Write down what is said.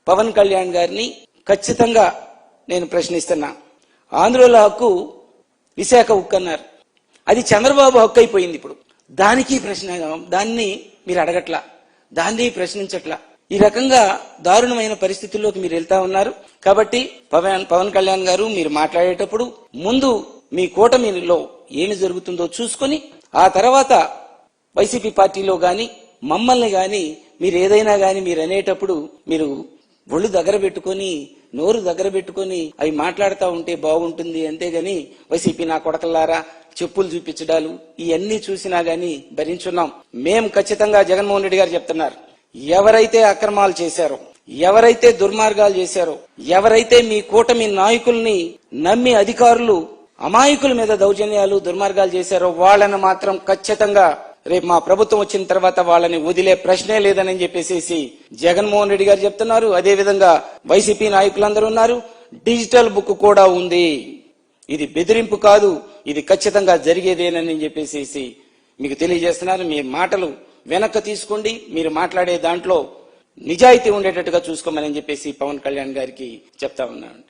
పవన్ కళ్యాణ్ గారిని ఖచ్చితంగా నేను ప్రశ్నిస్తున్నా. ఆంధ్రుల హక్కు విశాఖ ఉక్కు అన్నారు, అది చంద్రబాబు హక్కు అయిపోయింది. ఇప్పుడు దానికి దాన్ని మీరు అడగట్లా, దాన్ని ప్రశ్నించట్లా. ఈ రకంగా దారుణమైన పరిస్థితుల్లోకి మీరు వెళ్తా ఉన్నారు. కాబట్టి పవన్ కళ్యాణ్ గారు మీరు మాట్లాడేటప్పుడు ముందు మీ కూటమిలో ఏమి జరుగుతుందో చూసుకొని ఆ తర్వాత వైసీపీ పార్టీలో గాని మమ్మల్ని గాని మీరు ఏదైనా గాని మీరు అనేటప్పుడు మీరు ఒళ్ళు దగ్గర పెట్టుకొని నోరు దగ్గర పెట్టుకొని అవి మాట్లాడుతూ ఉంటే బాగుంటుంది. అంతేగాని వైసీపీ నా కొడకల్లారా చెప్పులు చూపించడాలు ఇవన్నీ చూసినా గాని భరించున్నాం. మేం ఖచ్చితంగా జగన్మోహన్ రెడ్డి గారు చెప్తున్నారు, ఎవరైతే అక్రమాలు చేశారో, ఎవరైతే దుర్మార్గాలు చేశారో, ఎవరైతే మీ కూటమి నాయకుల్ని నమ్మి అధికారులు అమాయకుల మీద దౌర్జన్యాలు దుర్మార్గాలు చేశారో వాళ్ళని మాత్రం ఖచ్చితంగా రేపు మా ప్రభుత్వం వచ్చిన తర్వాత వాళ్ళని వదిలే ప్రశ్నే లేదని చెప్పేసి జగన్మోహన్ రెడ్డి గారు చెప్తున్నారు. అదే విధంగా వైసీపీ నాయకులందరూ ఉన్నారు. డిజిటల్ బుక్ కూడా ఉంది. ఇది బెదిరింపు కాదు, ఇది ఖచ్చితంగా జరిగేదేనని చెప్పేసి మీకు తెలియజేస్తున్నారు. మీ మాటలు వెనక్కి తీసుకోండి, మీరు మాట్లాడే దాంట్లో నిజాయితీ ఉండేటట్టుగా చూసుకోమని చెప్పేసి పవన్ కళ్యాణ్ గారికి చెప్తా ఉన్నాను.